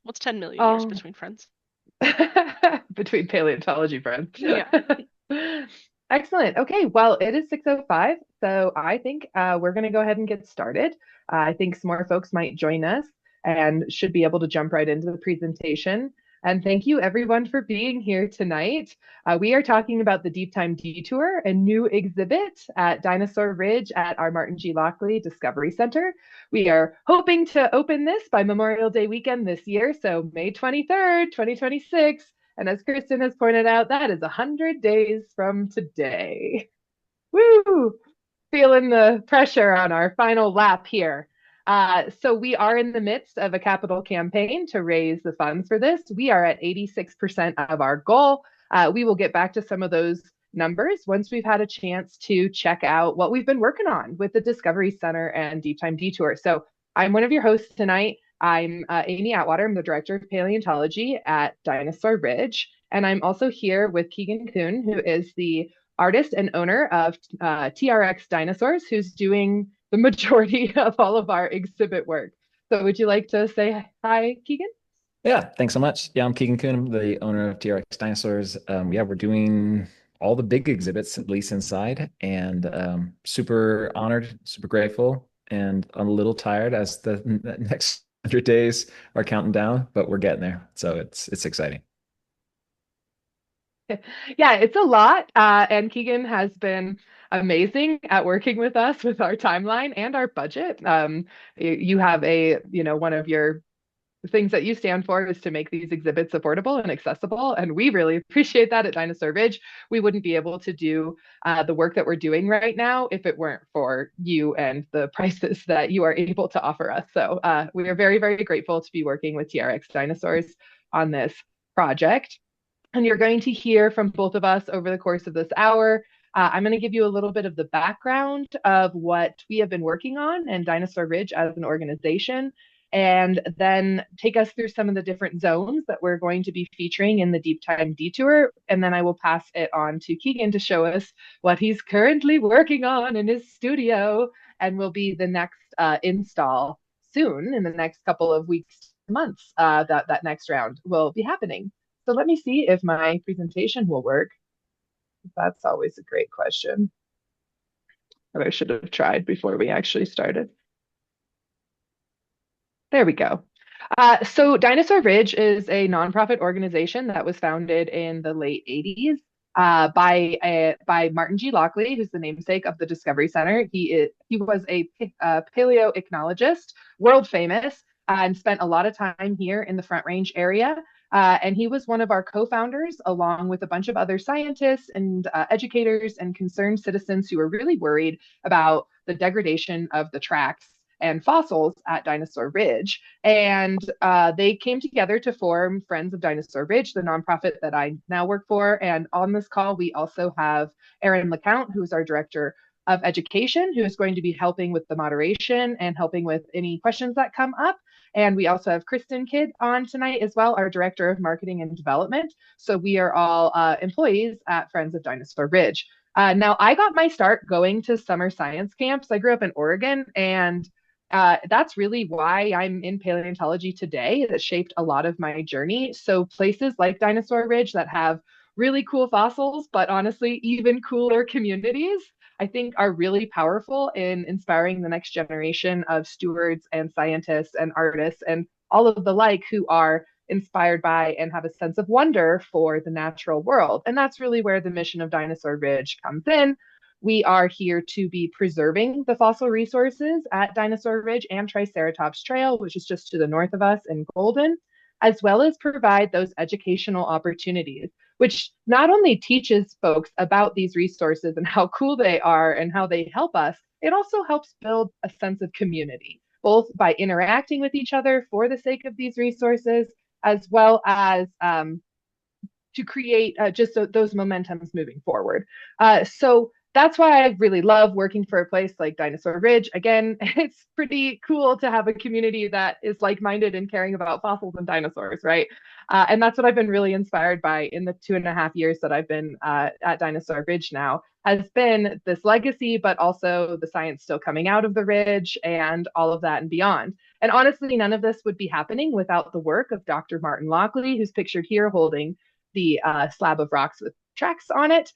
What's 10 million years Oh, between friends? between paleontology friends. Yeah. Excellent. Okay, well, it is 6:05, so I think we're going to go ahead and get started. I think some more folks might join us and should be able to jump right into the presentation. And thank you, everyone, for being here tonight. We are talking about the Deep Time Detour, a new exhibit at Dinosaur Ridge at our Martin G. Lockley Discovery Center. We are hoping to open this by Memorial Day weekend this year, so May 23rd, 2026. And as Kristen has pointed out, that is 100 days from today. Woo! Feeling the pressure on our final lap here. So we are in the midst of a capital campaign to raise the funds for this. We are at 86% of our goal. We will get back to some of those numbers once we've had a chance to check out what we've been working on with the Discovery Center and Deep Time Detour. So I'm one of your hosts tonight. I'm Amy Atwater. I'm the director of paleontology at Dinosaur Ridge. And I'm also here with Keegan Kuhn, who is the artist and owner of TRX Dinosaurs, who's doing the majority of all of our exhibit work. So, would you like to say hi, Keegan? Yeah, thanks so much. Yeah, I'm Keegan Kuhn, I'm the owner of TRX Dinosaurs. Yeah, we're doing all the big exhibits, at least inside, and super honored, super grateful, and I'm a little tired as the next 100 days are counting down, but we're getting there. So it's exciting. Yeah, it's a lot. And Keegan has been amazing at working with us with our timeline and our budget. You have one of your things that you stand for is to make these exhibits affordable and accessible. And we really appreciate that at Dinosaur Ridge. We wouldn't be able to do the work that we're doing right now if it weren't for you and the prices that you are able to offer us. So we are very, very grateful to be working with TRX Dinosaurs on this project. And you're going to hear from both of us over the course of this hour. I'm going to give you a little bit of the background of what we have been working on and Dinosaur Ridge as an organization, and then take us through some of the different zones that we're going to be featuring in the Deep Time Detour. And then I will pass it on to Keegan to show us what he's currently working on in his studio and will be the next install soon in the next couple of weeks, months. That next round will be happening. So let me see if my presentation will work. That's always a great question that I should have tried before we actually started. There we go. So Dinosaur Ridge is a nonprofit organization that was founded in the late 80s by Martin G. Lockley, who's the namesake of the Discovery Center. He was a paleoichnologist, world famous, and spent a lot of time here in the Front Range area. And he was one of our co-founders, along with a bunch of other scientists and educators and concerned citizens who were really worried about the degradation of the tracks and fossils at Dinosaur Ridge. And they came together to form Friends of Dinosaur Ridge, the nonprofit that I now work for. And on this call, we also have Erin LeCount, who's our director of education, who is going to be helping with the moderation and helping with any questions that come up. And we also have Kristen Kidd on tonight as well, our director of marketing and development. So we are all employees at Friends of Dinosaur Ridge. Now, I got my start going to summer science camps. I grew up in Oregon, and that's really why I'm in paleontology today. That shaped a lot of my journey. So places like Dinosaur Ridge that have really cool fossils, but honestly, even cooler communities, I think are really powerful in inspiring the next generation of stewards and scientists and artists and all of the like who are inspired by and have a sense of wonder for the natural world. And that's really where the mission of Dinosaur Ridge comes in. We are here to be preserving the fossil resources at Dinosaur Ridge and Triceratops Trail, which is just to the north of us in Golden, as well as provide those educational opportunities, which not only teaches folks about these resources and how cool they are and how they help us, it also helps build a sense of community, both by interacting with each other for the sake of these resources, as well as to create those momentums moving forward. So that's why I really love working for a place like Dinosaur Ridge. Again, it's pretty cool to have a community that is like-minded and caring about fossils and dinosaurs, right? And that's what I've been really inspired by in the 2.5 years that I've been at Dinosaur Ridge now, has been this legacy, but also the science still coming out of the ridge and all of that and beyond. And honestly, none of this would be happening without the work of Dr. Martin Lockley, who's pictured here holding the slab of rocks with tracks on it.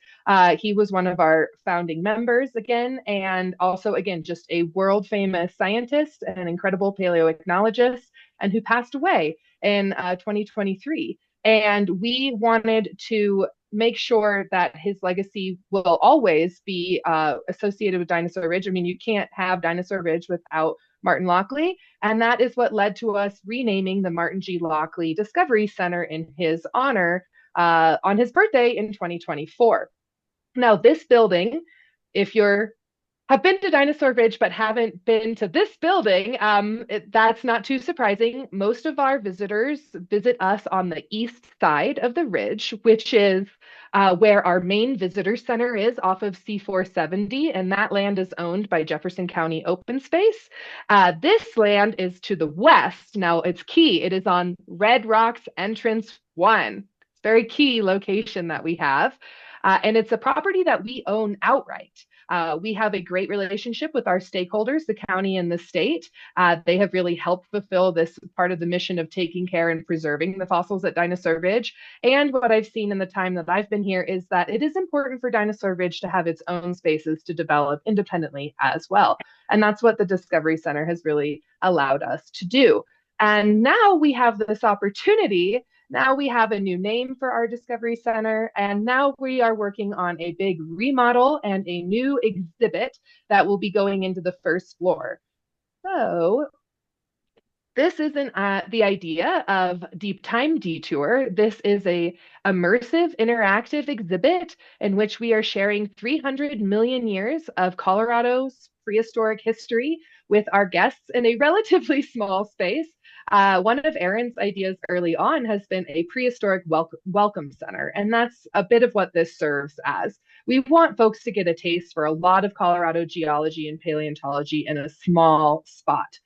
He was one of our founding members again, and also, again, just a world famous scientist and an incredible paleoichnologist, and who passed away in 2023. And we wanted to make sure that his legacy will always be associated with Dinosaur Ridge. I mean, you can't have Dinosaur Ridge without Martin Lockley. And that is what led to us renaming the Martin G. Lockley Discovery Center in his honor on his birthday in 2024. Now, this building, if you're have been to Dinosaur Ridge but haven't been to this building, that's not too surprising. Most of our visitors visit us on the east side of the ridge, which is where our main visitor center is off of C470, and that land is owned by Jefferson County Open Space. This land is to the west. Now, it's key. It is on Red Rocks Entrance 1. It's a very key location that we have. And it's a property that we own outright. We have a great relationship with our stakeholders, the county and the state. They have really helped fulfill this part of the mission of taking care and preserving the fossils at Dinosaur Ridge. And what I've seen in the time that I've been here is that it is important for Dinosaur Ridge to have its own spaces to develop independently as well. And that's what the Discovery Center has really allowed us to do. And now we have this opportunity. Now we have a new name for our Discovery Center, and now we are working on a big remodel and a new exhibit that will be going into the first floor. So this isn't the idea of Deep Time Detour. This is a immersive, interactive exhibit in which we are sharing 300 million years of Colorado's prehistoric history with our guests in a relatively small space. One of Erin's ideas early on has been a prehistoric welcome center, and that's a bit of what this serves as. We want folks to get a taste for a lot of Colorado geology and paleontology in a small spot.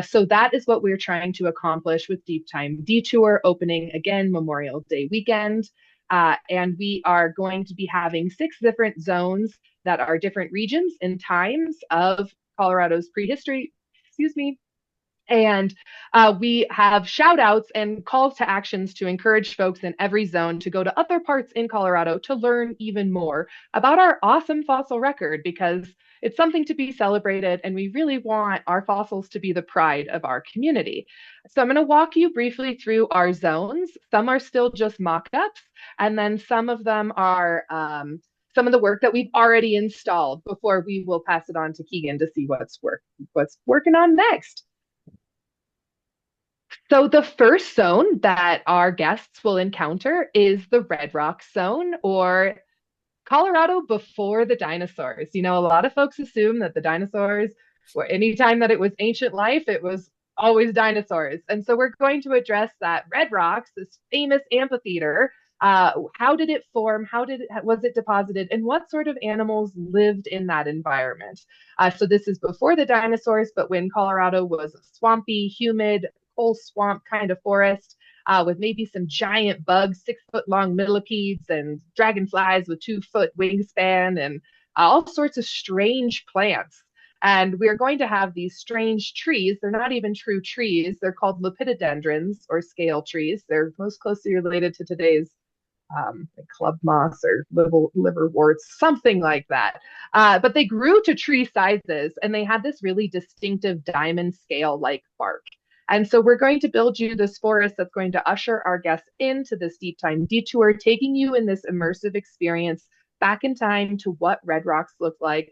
So that is what we're trying to accomplish with Deep Time Detour, opening again Memorial Day weekend. And we are going to be having 6 different zones that are different regions and times of Colorado's prehistory. Excuse me. And we have shout outs and calls to actions to encourage folks in every zone to go to other parts in Colorado to learn even more about our awesome fossil record, because it's something to be celebrated. And we really want our fossils to be the pride of our community. So I'm going to walk you briefly through our zones. Some are still just mock ups, and then some of them are. Some of the work that we've already installed before we will pass it on to Keegan to see what's working on next. So the first zone that our guests will encounter is the Red Rock Zone, or Colorado before the dinosaurs. You know, a lot of folks assume that the dinosaurs, or anytime that it was ancient life, it was always dinosaurs. And so we're going to address that. Red Rocks, this famous amphitheater, how did it form? Was it deposited? And what sort of animals lived in that environment? So this is before the dinosaurs, but when Colorado was a swampy, humid, coal swamp kind of forest. With maybe some giant bugs, 6-foot long millipedes, and dragonflies with 2-foot wingspan, and all sorts of strange plants. And we're going to have these strange trees. They're not even true trees. They're called lepidodendrons, or scale trees. They're most closely related to today's club moss or liverworts, something like that. But they grew to tree sizes, and they had this really distinctive diamond scale-like bark. And so we're going to build you this forest that's going to usher our guests into this Deep Time Detour, taking you in this immersive experience back in time to what Red Rocks looked like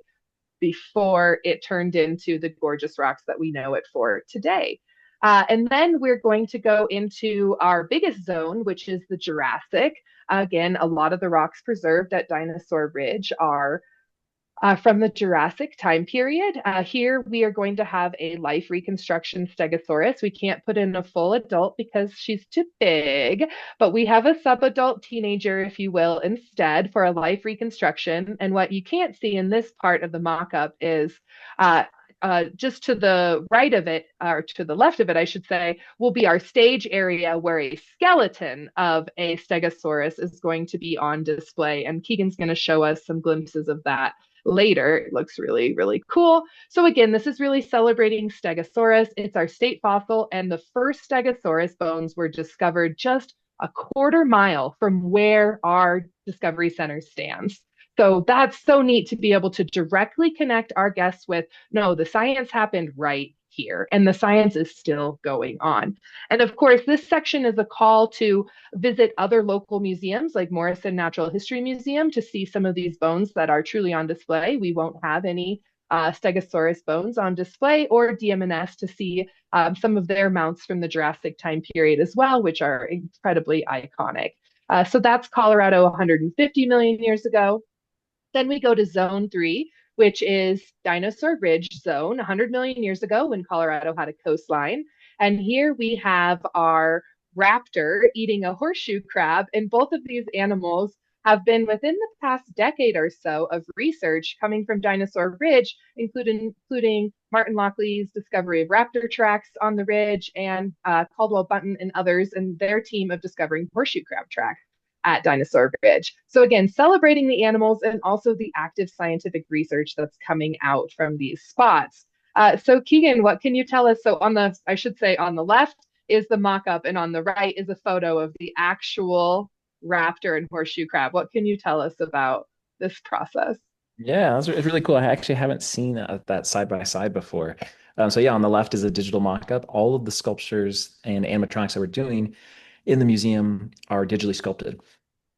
before it turned into the gorgeous rocks that we know it for today. And then we're going to go into our biggest zone, which is the Jurassic. Again, a lot of the rocks preserved at Dinosaur Ridge are from the Jurassic time period. Here we are going to have a life reconstruction Stegosaurus. We can't put in a full adult because she's too big, but we have a subadult teenager, if you will, instead for a life reconstruction. And what you can't see in this part of the mock-up is just to the right of it, or to the left of it, I should say, will be our stage area where a skeleton of a Stegosaurus is going to be on display. And Keegan's going to show us some glimpses of that later. It looks really, really cool. So again, this is really celebrating Stegosaurus. It's our state fossil, and the first Stegosaurus bones were discovered just a quarter mile from where our Discovery Center stands. So that's so neat to be able to directly connect our guests with, no, the science happened right here, and the science is still going on. And of course, this section is a call to visit other local museums like Morrison Natural History Museum to see some of these bones that are truly on display. We won't have any Stegosaurus bones on display, or DMNS to see some of their mounts from the Jurassic time period as well, which are incredibly iconic. So that's Colorado 150 million years ago. Then we go to zone 3, which is Dinosaur Ridge Zone, 100 million years ago when Colorado had a coastline. And here we have our raptor eating a horseshoe crab. And both of these animals have been within the past decade or so of research coming from Dinosaur Ridge, including Martin Lockley's discovery of raptor tracks on the ridge, and Caldwell Bunton and others and their team of discovering horseshoe crab tracks at Dinosaur Ridge. So again, celebrating the animals and also the active scientific research that's coming out from these spots. So Keegan, what can you tell us? So I should say on the left is the mock-up, and on the right is a photo of the actual raptor and horseshoe crab. What can you tell us about this process? Yeah, it's really cool. I actually haven't seen that side by side before. So yeah, on the left is a digital mock-up. All of the sculptures and animatronics that we're doing in the museum are digitally sculpted.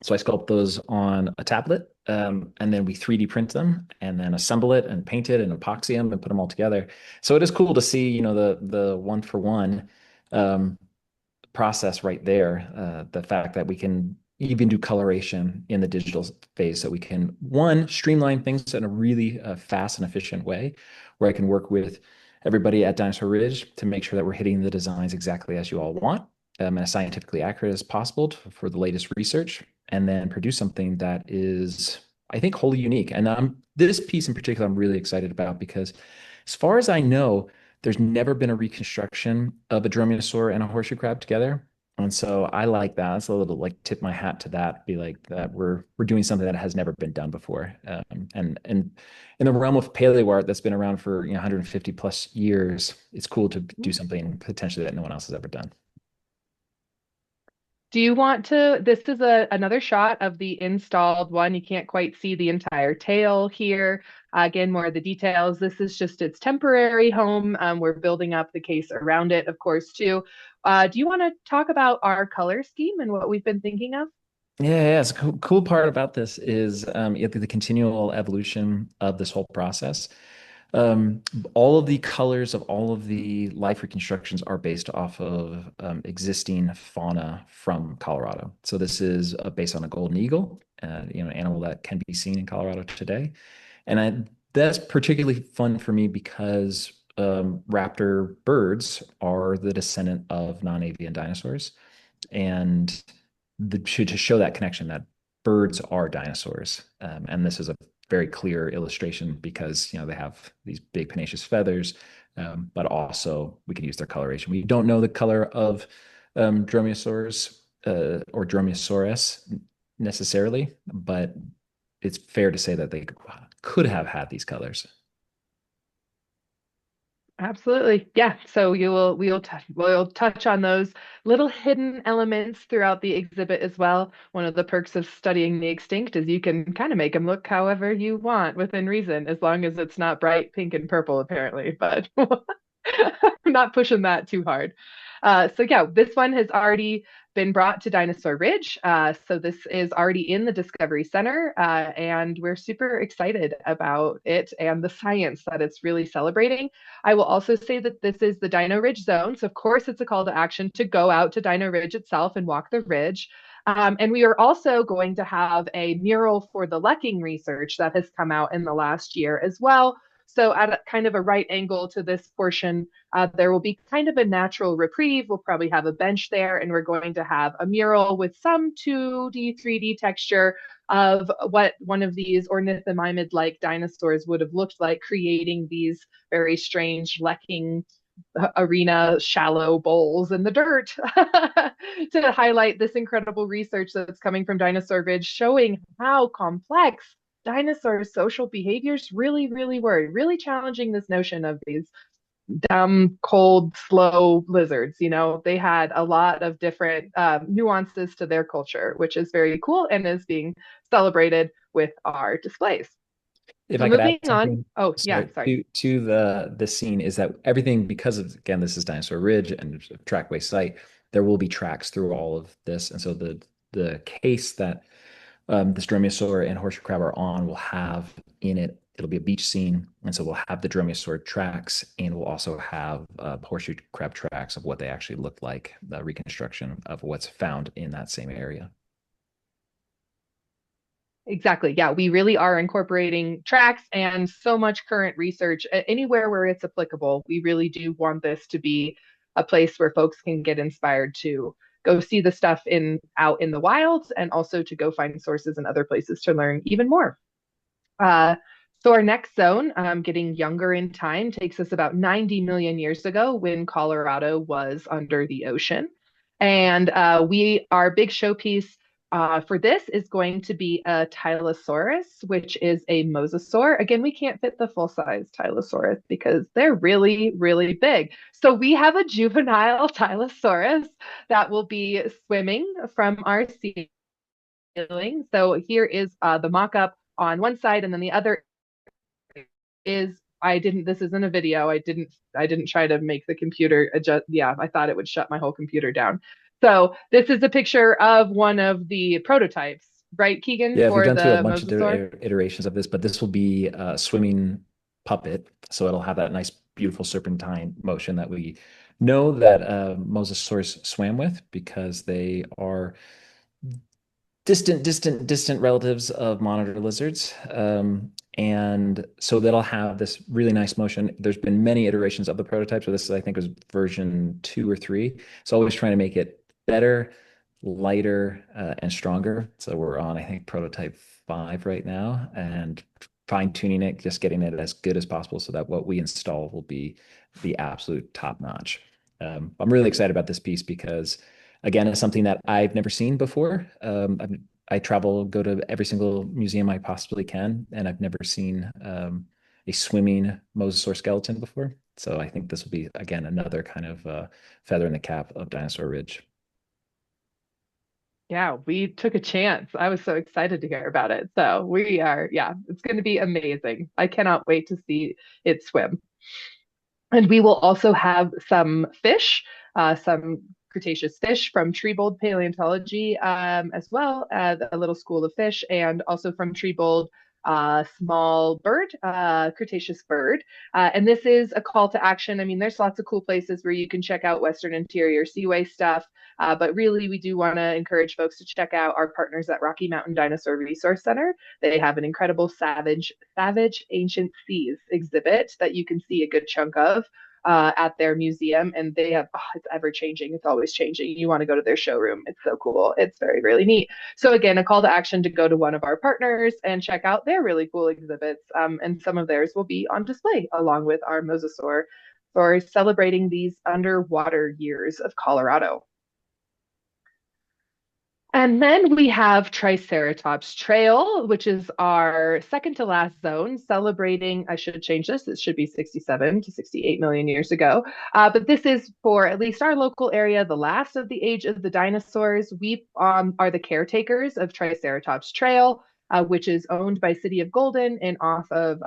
So I sculpt those on a tablet, and then we 3D print them, and then assemble it and paint it and epoxy them and put them all together. So it is cool to see, the one for one um, process right there. The fact that we can even do coloration in the digital phase, so we can, one, streamline things in a really fast and efficient way, where I can work with everybody at Dinosaur Ridge to make sure that we're hitting the designs exactly as you all want, and as scientifically accurate as possible for the latest research, and then produce something that is, I think, wholly unique. And this piece in particular, I'm really excited about because, as far as I know, there's never been a reconstruction of a dromaeosaur and a horseshoe crab together. And so I like that. It's a little like tip my hat to that. Be like that we're doing something that has never been done before. And in the realm of paleo art that's been around for 150 plus years, it's cool to do something potentially that no one else has ever done. Do you want to? This is another shot of the installed one. You can't quite see the entire tail here. Again, more of the details. This is just its temporary home. We're building up the case around it, of course, too. Do you want to talk about our color scheme and what we've been thinking of? Yeah. It's a cool part about this is the continual evolution of this whole process. Um, all of the colors of all of the life reconstructions are based off of existing fauna from Colorado. So this is based on a golden eagle, an animal that can be seen in Colorado today. And that's particularly fun for me because raptor birds are the descendant of non-avian dinosaurs, and to show that connection that birds are dinosaurs. And this is a very clear illustration because they have these big panaceous feathers, but also we can use their coloration. We don't know the color of dromaeosaurs or dromaeosaurus necessarily, but it's fair to say that they could have had these colors. Absolutely. Yeah. So we'll touch on those little hidden elements throughout the exhibit as well. One of the perks of studying the extinct is you can kind of make them look however you want within reason, as long as it's not bright pink and purple, apparently. But I'm not pushing that too hard. So yeah, this one has already been brought to Dinosaur Ridge. So this is already in the Discovery Center, and we're super excited about it and the science that it's really celebrating. I will also say that this is the Dino Ridge zone. So of course it's a call to action to go out to Dino Ridge itself and walk the ridge. And we are also going to have a mural for the Lecking research that has come out in the last year as well. So at a, kind of a right angle to this portion, there will be kind of a natural reprieve. We'll probably have a bench there, and we're going to have a mural with some 2D, 3D texture of what one of these ornithomimid-like dinosaurs would have looked like, creating these very strange lecking arena shallow bowls in the dirt to highlight this incredible research that's coming from Dinosaur Ridge, showing how complex dinosaurs' social behaviors really, really were, really challenging this notion of these dumb, cold, slow lizards. You know, they had a lot of different nuances to their culture, which is very cool and is being celebrated with our displays. If So I could add moving on. something, Oh, yeah, sorry, sorry. to the scene is that everything, because of, again, this is Dinosaur Ridge and it's a trackway site, there will be tracks through all of this, and so the case that this dromaeosaur and horseshoe crab are on will have in it. It'll be a beach scene, and so we'll have the dromaeosaur tracks, and we'll also have horseshoe crab tracks of what they actually look like, the reconstruction of what's found in that same area. Exactly. Yeah, we really are incorporating tracks and so much current research anywhere where it's applicable. We really do want this to be a place where folks can get inspired to go see the stuff in out in the wild and also to go find sources and other places to learn even more. Uh, so our next zone, getting younger in time, takes us about 90 million years ago when Colorado was under the ocean. And our big showpiece for this is going to be a Tylosaurus, which is a mosasaur. Again, we can't fit the full size Tylosaurus because they're really, really big. So we have a juvenile Tylosaurus that will be swimming from our ceiling. So here is the mock up on one side, and then the other is I didn't this isn't a video. I didn't try to make the computer adjust. Yeah, I thought it would shut my whole computer down. So this is a picture of one of the prototypes, right, Keegan, Yeah, we've for done through a the bunch of mosasaur? iterations of this, but this will be a swimming puppet. So it'll have that nice, beautiful serpentine motion that we know that mosasaurs swam with because they are distant relatives of monitor lizards. And so that'll have this really nice motion. There's been many iterations of the prototype. So this, I think, was version 2 or 3. It's always trying to make it better, lighter, and stronger. So we're on, I think, prototype 5 right now, and fine tuning it, just getting it as good as possible so that what we install will be the absolute top notch. I'm really excited about this piece because again, it's something that I've never seen before. I travel, go to every single museum I possibly can, and I've never seen a swimming mosasaur skeleton before. So I think this will be, again, another kind of feather in the cap of Dinosaur Ridge. Yeah, we took a chance. I was so excited to hear about it. So we are, yeah, it's going to be amazing. I cannot wait to see it swim. And we will also have some fish, some Cretaceous fish from Treebold Paleontology as well, a little school of fish, and also from Treebold, small bird, Cretaceous bird. And this is a call to action. I mean, there's lots of cool places where you can check out Western Interior Seaway stuff, but really, we do want to encourage folks to check out our partners at Rocky Mountain Dinosaur Resource Center. They have an incredible savage ancient seas exhibit that you can see a good chunk of at their museum, and they have it's ever changing. It's always changing. You want to go to their showroom. It's so cool. It's very really neat. So again, a call to action to go to one of our partners and check out their really cool exhibits. And some of theirs will be on display along with our mosasaur for celebrating these underwater years of Colorado. And then we have Triceratops Trail, which is our second to last zone, celebrating. I should change this. It should be 67 to 68 million years ago. But this is for at least our local area, the last of the age of the dinosaurs. We are the caretakers of Triceratops Trail, which is owned by City of Golden and off of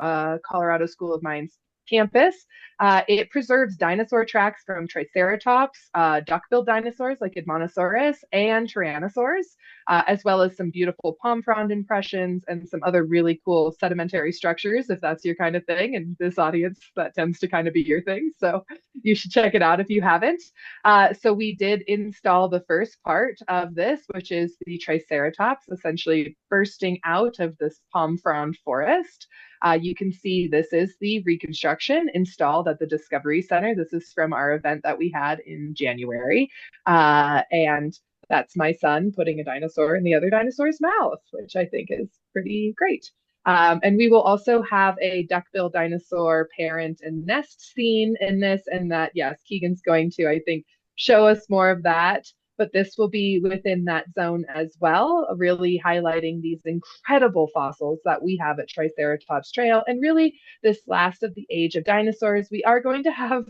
Colorado School of Mines campus. It preserves dinosaur tracks from Triceratops, duck-billed dinosaurs like Edmontosaurus, and Tyrannosaurs, as well as some beautiful palm frond impressions and some other really cool sedimentary structures, if that's your kind of thing. And this audience, that tends to kind of be your thing. So you should check it out if you haven't. So we did install the first part of this, which is the Triceratops essentially bursting out of this palm frond forest. You can see this is the reconstruction installed at the Discovery Center. This is from our event that we had in January. And that's my son putting a dinosaur in the other dinosaur's mouth, which I think is pretty great. And we will also have a duckbill dinosaur parent and nest scene in this, and that, yes, Keegan's going to, I think, show us more of that but this will be within that zone as well, really highlighting these incredible fossils that we have at Triceratops Trail. And really, this last of the age of dinosaurs, we are going to have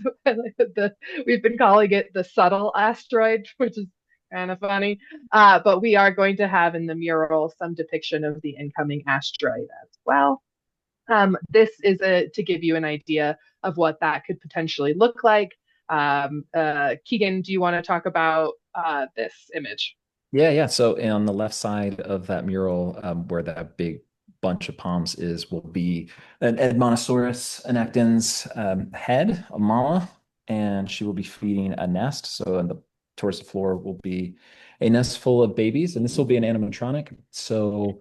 we've been calling it the subtle asteroid, which is kind of funny. But we are going to have in the mural some depiction of the incoming asteroid as well. This is to give you an idea of what that could potentially look like. Keegan, do you want to talk about this image? Yeah, yeah. So on the left side of that mural, where that big bunch of palms is, will be an Edmontosaurus annectens head, a mama, and she will be feeding a nest. So on the towards the floor will be a nest full of babies, and this will be an animatronic. So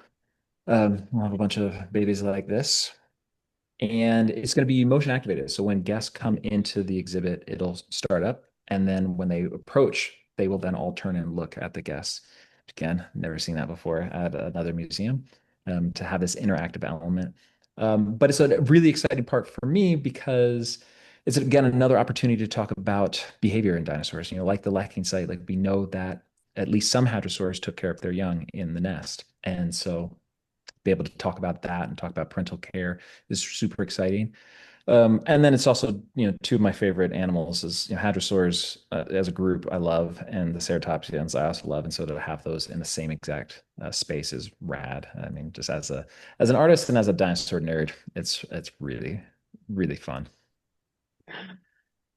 we'll have a bunch of babies like this, and it's going to be motion activated. So when guests come into the exhibit, it'll start up, and then when they approach, they will then all turn and look at the guests. Again, never seen that before at another museum, to have this interactive element. But it's a really exciting part for me because it's again another opportunity to talk about behavior in dinosaurs. Like the lacking site, like we know that at least some hadrosaurs took care of their young in the nest, and so be able to talk about that and talk about parental care is super exciting. And then it's also, two of my favorite animals is, hadrosaurs as a group I love, and the ceratopsians I also love. And so to have those in the same exact space is rad. I mean, just as an artist and as a dinosaur nerd, it's really, really fun.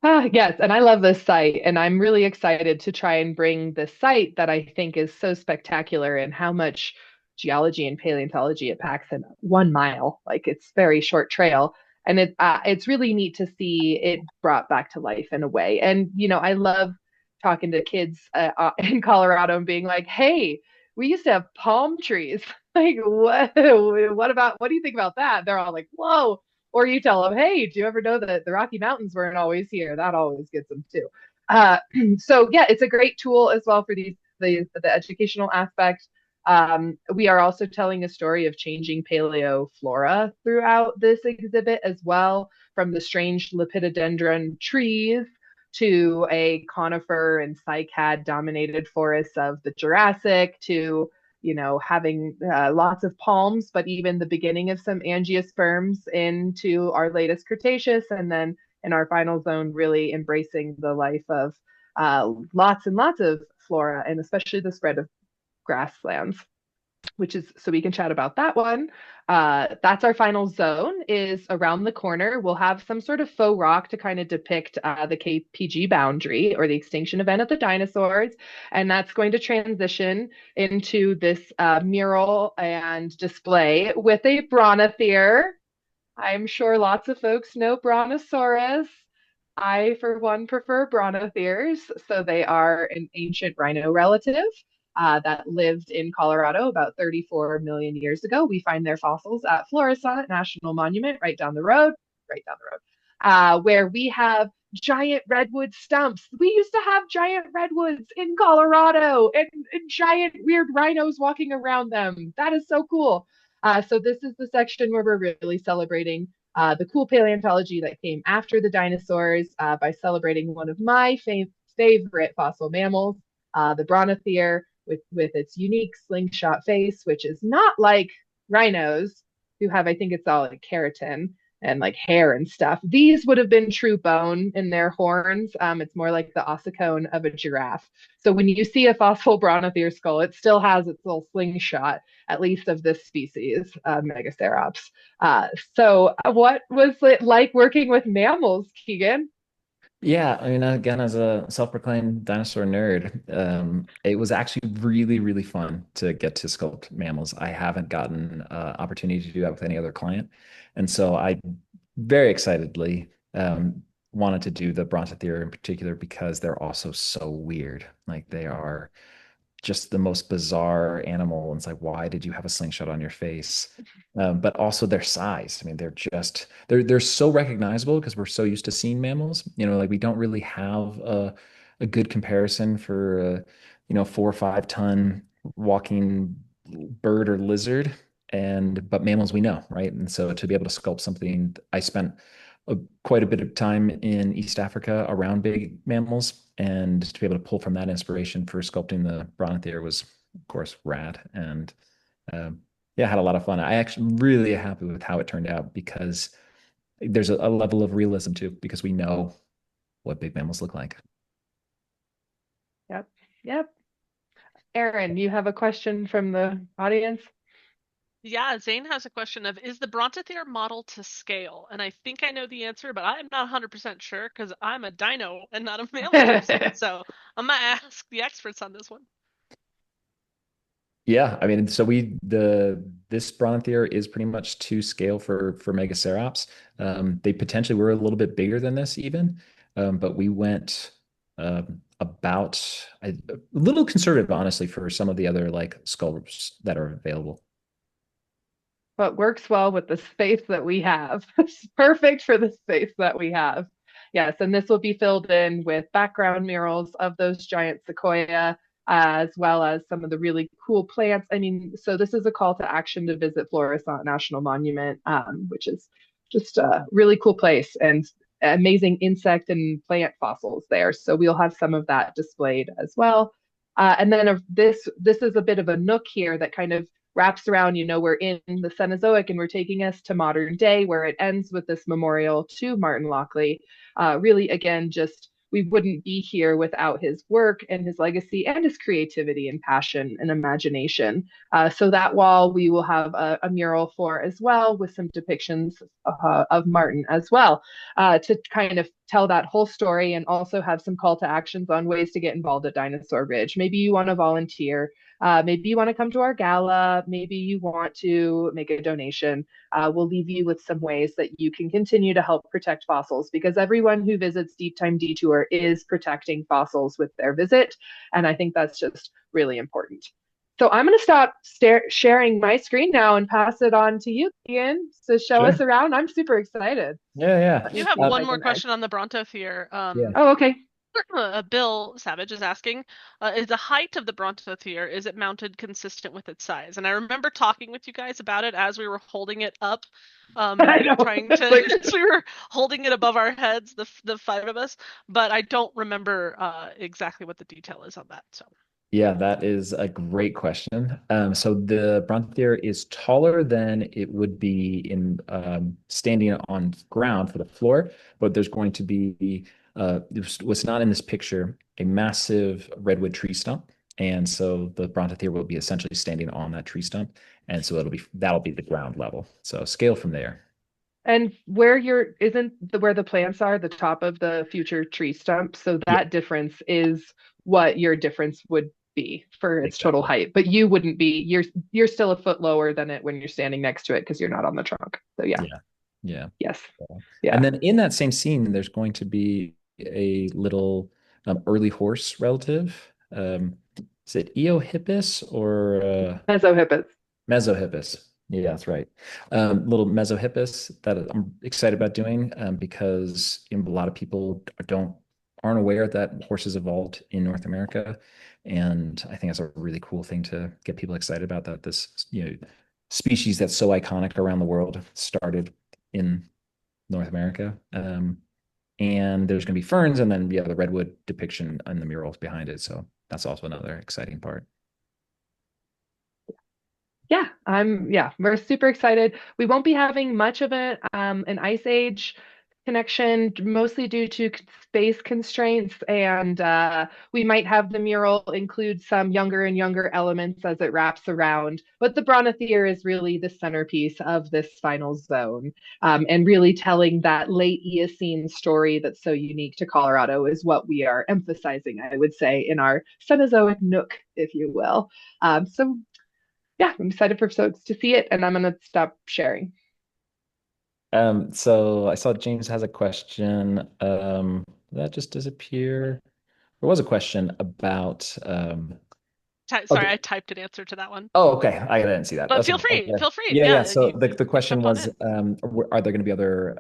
Yes, and I love this site, and I'm really excited to try and bring this site that I think is so spectacular and how much geology and paleontology it packs in 1 mile. Like it's very short trail, and it's really neat to see it brought back to life in a way. And I love talking to kids in Colorado and being like, "Hey, we used to have palm trees. Like, what do you think about that?" They're all like, "Whoa." Or you tell them, hey, do you ever know that the Rocky Mountains weren't always here? That always gets them too. Uh, so yeah, it's a great tool as well for the educational aspect. We are also telling a story of changing paleo flora throughout this exhibit as well, from the strange lepidodendron trees to a conifer and cycad dominated forests of the Jurassic to having lots of palms, but even the beginning of some angiosperms into our latest Cretaceous. And then in our final zone, really embracing the life of lots and lots of flora, and especially the spread of grasslands, which is so we can chat about that one. That's our final zone is around the corner. We'll have some sort of faux rock to kind of depict the KPG boundary or the extinction event of the dinosaurs. And that's going to transition into this mural and display with a brontotherium. I'm sure lots of folks know Brontosaurus. I, for one, prefer brontotheres. So they are an ancient rhino relative that lived in Colorado about 34 million years ago. We find their fossils at Florissant National Monument right down the road, where we have giant redwood stumps. We used to have giant redwoods in Colorado and giant weird rhinos walking around them. That is so cool. So this is the section where we're really celebrating the cool paleontology that came after the dinosaurs by celebrating one of my favorite fossil mammals, the brontotherium, with its unique slingshot face, which is not like rhinos who have, I think it's all like keratin and like hair and stuff. These would have been true bone in their horns. It's more like the ossicone of a giraffe. So when you see a fossil brontotherium skull, it still has its little slingshot, at least of this species, Megacerops. What was it like working with mammals, Keegan? Yeah, I mean, again, as a self-proclaimed dinosaur nerd, it was actually really, really fun to get to sculpt mammals. I haven't gotten opportunity to do that with any other client, and so I very excitedly wanted to do the Brontotherium in particular because they're also so weird. Like they are just the most bizarre animal. And it's like, why did you have a slingshot on your face? But also their size. I mean, they're so recognizable because we're so used to seeing mammals. Like we don't really have a good comparison for 4 or 5 ton walking bird or lizard. But mammals we know, right? And so to be able to sculpt something, I spent a, quite a bit of time in East Africa around big mammals, and to be able to pull from that inspiration for sculpting the Brontotherium was, of course, rad. And um, yeah, I had a lot of fun. I actually really happy with how it turned out because there's a level of realism too, because we know what big mammals look like. Yep. Yep. Aaron, you have a question from the audience? Yeah, Zane has a question of, is the Brontotherium model to scale? And I think I know the answer, but I'm not 100% sure because I'm a dino and not a mammal person. So I'm gonna ask the experts on this one. Yeah, I mean, so we the this Brontotherium is pretty much to scale for Megacerops. They potentially were a little bit bigger than this even, but we went about a little conservative, honestly, for some of the other like sculpts that are available. But works well with the space that we have. It's perfect for the space that we have. Yes, and this will be filled in with background murals of those giant sequoia, as well as some of the really cool plants. I mean, so this is a call to action to visit Florissant National Monument, which is just a really cool place and amazing insect and plant fossils there. So we'll have some of that displayed as well. And then this is a bit of a nook here that kind of wraps around, we're in the Cenozoic and we're taking us to modern day where it ends with this memorial to Martin Lockley. Really, again, just we wouldn't be here without his work and his legacy and his creativity and passion and imagination. So that wall we will have a mural for as well with some depictions of Martin as well to kind of tell that whole story and also have some call to actions on ways to get involved at Dinosaur Ridge. Maybe you want to volunteer. Maybe you want to come to our gala. Maybe you want to make a donation. We'll leave you with some ways that you can continue to help protect fossils because everyone who visits Deep Time Detour is protecting fossils with their visit. And I think that's just really important. So I'm going to stop sharing my screen now and pass it on to you, Ian, to show us Sure. around. I'm super excited. Yeah, yeah. Let I do me have see if one I more can. question on the Brontothere. Yeah. Oh, okay. Bill Savage is asking, is the height of the Brontothere, is it mounted consistent with its size? And I remember talking with you guys about it as we were holding it up, I know. trying It's to, like, as we were holding it above our heads, the five of us, but I don't remember exactly what the detail is on that. So Yeah, that is a great question. So the Brontotherium is taller than it would be in standing on ground for the floor, but there's going to be what's not in this picture, a massive redwood tree stump. And so the Brontotherium will be essentially standing on that tree stump. And so that'll be the ground level. So scale from there. and where you're isn't the where the plants are the top of the future tree stump. So Yeah, that difference is what your difference would be for its total exactly. height. But you wouldn't be, you're still a foot lower than it when you're standing next to it because you're not on the trunk. So yeah, Yeah. Yeah. yes. And Yeah. then in that same scene, there's going to be a little early horse relative. Is it Eohippus or Mesohippus. Mesohippus? Yeah, that's right. Little Mesohippus that I'm excited about doing because a lot of people aren't aware that horses evolved in North America, and I think that's a really cool thing to get people excited about that this species that's so iconic around the world started in North America. And there's going to be ferns and then the redwood depiction and the murals behind it. So that's also another exciting part. Yeah, we're super excited. We won't be having much of an ice age connection, mostly due to space constraints, and we might have the mural include some younger and younger elements as it wraps around. But the Brontotherium is really the centerpiece of this final zone, and really telling that late Eocene story that's so unique to Colorado is what we are emphasizing, I would say, in our Cenozoic nook, if you will. So yeah, I'm excited for folks to see it, and I'm gonna stop sharing. So I saw James has a question. Did that just disappear? There was a question about sorry, okay. I typed an answer to that one. Oh, okay. I didn't see that. But That's feel okay. free, Okay. feel free. Yeah, yeah. Yeah, So the you question jump on was, in. are there going to be other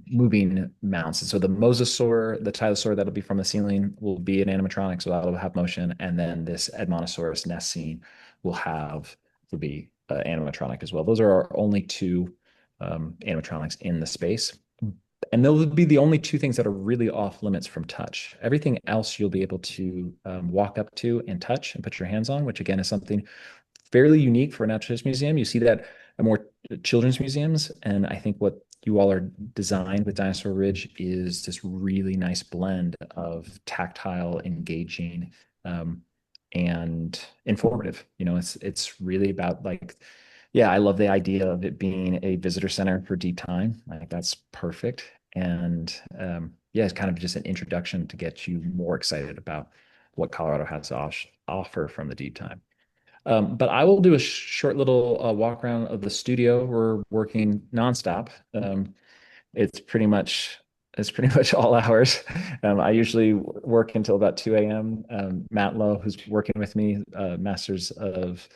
moving mounts? And so the mosasaur, the tylosaur that'll be from the ceiling will be an animatronic, so that'll have motion. And then this Edmontosaurus nest scene will be animatronic as well. Those are our only two animatronics in the space. And those would be the only two things that are really off limits from touch. Everything else you'll be able to walk up to and touch and put your hands on, which again is something fairly unique for a natural history museum. You see that at more children's museums, and I think what you all are designed with Dinosaur Ridge is this really nice blend of tactile, engaging, um, and informative. It's really about like, yeah, I love the idea of it being a visitor center for deep time. Like that's perfect. And yeah, it's kind of just an introduction to get you more excited about what Colorado has to offer from the deep time. But I will do a short little walk around of the studio. We're working nonstop. It's pretty much it's pretty much all hours. I usually work until about 2 a.m. Matt Lowe, who's working with me, Masters of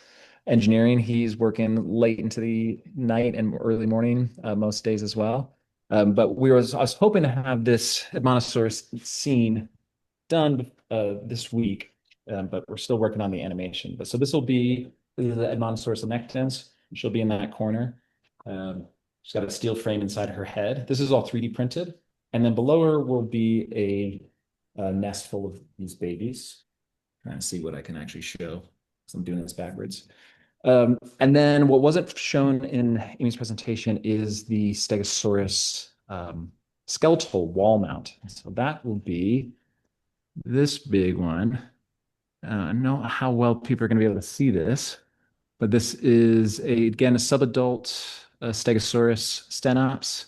Engineering, he's working late into the night and early morning most days as well. But I was hoping to have this Edmontosaurus scene done this week, but we're still working on the animation. But so this is the Edmontosaurus annectens. She'll be in that corner. She's got a steel frame inside her head. This is all 3D printed. And then below her will be a nest full of these babies. Trying to see what I can actually show. So I'm doing this backwards. And then what wasn't shown in Amy's presentation is the Stegosaurus skeletal wall mount. So that will be this big one. I don't know how well people are going to be able to see this, but this is again a subadult Stegosaurus stenops.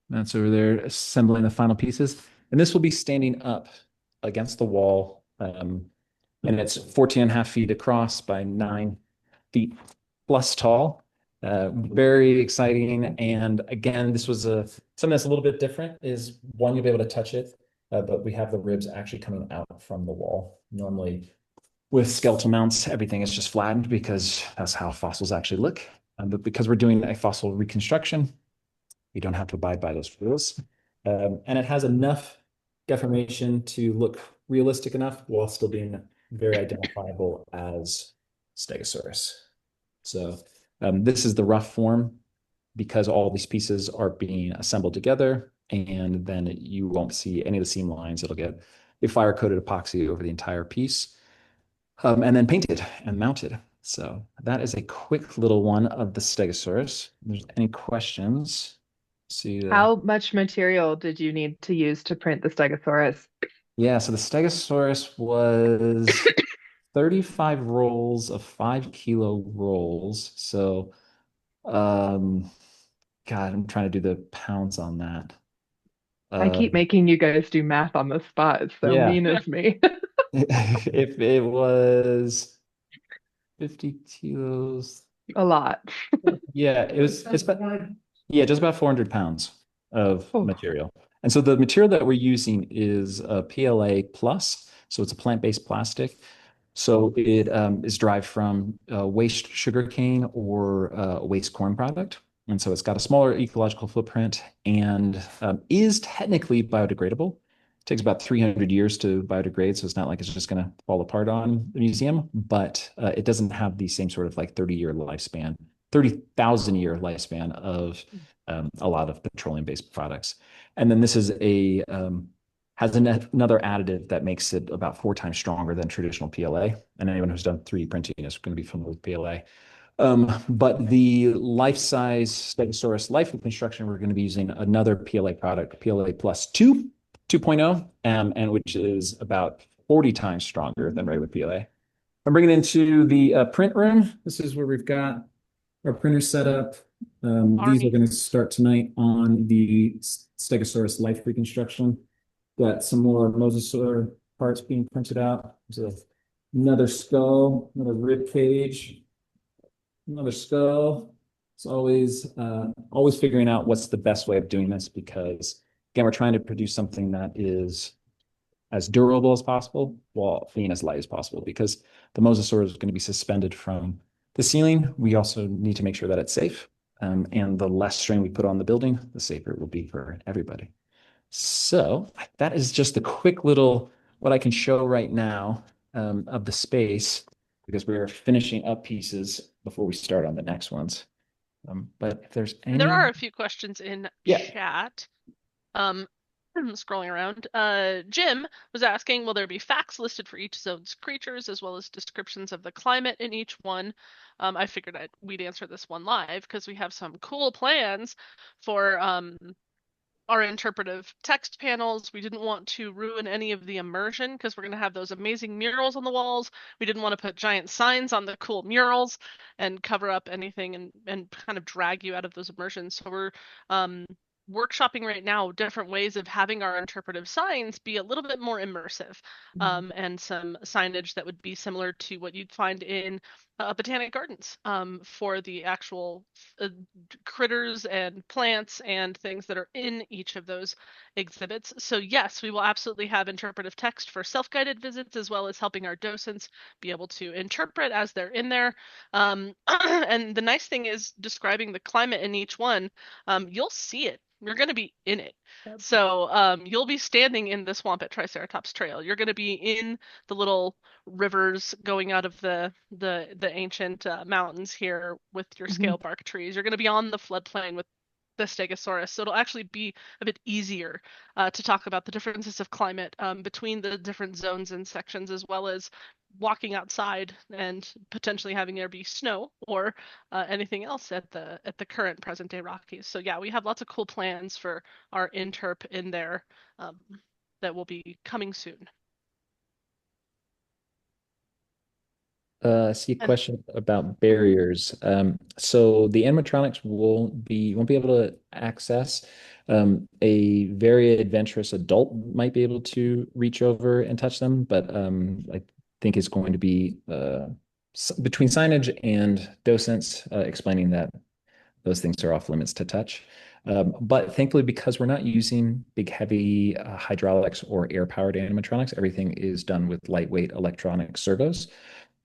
That's over there assembling the final pieces. And this will be standing up against the wall. And it's 14 and a half feet across by 9 feet plus tall. Very exciting. And again, this was something that's a little bit different is one, you'll be able to touch it, but we have the ribs actually coming out from the wall. Normally with skeletal mounts, everything is just flattened because that's how fossils actually look. But because we're doing a fossil reconstruction, we don't have to abide by those rules. And it has enough deformation to look realistic enough while still being very identifiable as Stegosaurus. So this is the rough form because all these pieces are being assembled together, and then you won't see any of the seam lines. It'll get a fire-coated epoxy over the entire piece, and then painted and mounted. So that is a quick little one of the Stegosaurus. If there's any questions? See How much material did you need to use to print the Stegosaurus? Yeah, so the Stegosaurus was 35 rolls of 5 kilo rolls. So, um, God, I'm trying to do the pounds on that. I Uh, keep making you guys do math on the spot. It's so yeah, mean of me. if it was 50 kilos, A lot. yeah, it's about, yeah, just about 400 pounds of Oh, material. And so the material that we're using is a PLA plus. So it's a plant-based plastic. So it is derived from waste sugarcane or waste corn product. And so it's got a smaller ecological footprint and is technically biodegradable. It takes about 300 years to biodegrade, so it's not like it's just going to fall apart on the museum, but it doesn't have the same sort of like 30-year lifespan, 30,000 year lifespan of a lot of petroleum-based products. And then this is has another additive that makes it about 4 times stronger than traditional PLA. And anyone who's done 3D printing is going to be familiar with PLA. But the life-size Stegosaurus life reconstruction, we're going to be using another PLA product, PLA plus 2.0, and which is about 40 times stronger than regular PLA. I'm bringing it into the print room. This is where we've got our printer set up. These are Army. going to start tonight on the Stegosaurus life reconstruction. Got some more mosasaur parts being printed out. There's another skull, another rib cage, another skull. It's always figuring out what's the best way of doing this because again, we're trying to produce something that is as durable as possible while being as light as possible because the mosasaur is going to be suspended from the ceiling. We also need to make sure that it's safe. And the less strain we put on the building, the safer it will be for everybody. So that is just a quick little what I can show right now of the space because we're finishing up pieces before we start on the next ones. But if there's There any, are a few questions in yeah, chat. Um, scrolling around, Jim was asking, will there be facts listed for each zone's creatures as well as descriptions of the climate in each one? I figured we'd answer this one live because we have some cool plans for our interpretive text panels. We didn't want to ruin any of the immersion because we're going to have those amazing murals on the walls. We didn't want to put giant signs on the cool murals and cover up anything and kind of drag you out of those immersions. So we're um, workshopping right now different ways of having our interpretive signs be a little bit more immersive, and some signage that would be similar to what you'd find in botanic gardens, for the actual uh, critters and plants and things that are in each of those exhibits. So yes, we will absolutely have interpretive text for self-guided visits as well as helping our docents be able to interpret as they're in there. And the nice thing is describing the climate in each one, you'll see it. You're going to be in it. So you'll be standing in the swamp at Triceratops Trail. You're going to be in the little rivers going out of the ancient mountains here with your Mhm. scale bark trees. You're going to be on the floodplain with the Stegosaurus, so it'll actually be a bit easier to talk about the differences of climate between the different zones and sections, as well as walking outside and potentially having there be snow or anything else at the current present day Rockies. So yeah, we have lots of cool plans for our interp in there, um, that will be coming soon. I see a And question about mhm. barriers. So the animatronics won't be able to access. A very adventurous adult might be able to reach over and touch them, but I think it's going to be between signage and docents explaining that those things are off limits to touch. But thankfully, because we're not using big, heavy hydraulics or air-powered animatronics, everything is done with lightweight electronic servos.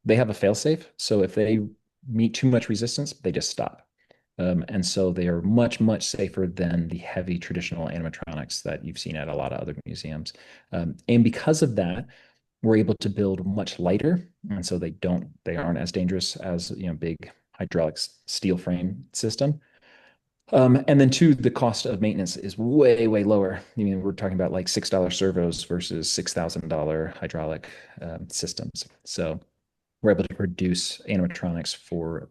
They have a failsafe, so if they meet too much resistance, they just stop. And so they are much, much safer than the heavy traditional animatronics that you've seen at a lot of other museums. And because of that, we're able to build much lighter, and so they aren't as dangerous as big hydraulic steel frame system. And then two, the cost of maintenance is way, way lower. I mean, we're talking about like $6 servos versus $6,000 hydraulic systems. So we're able to produce animatronics for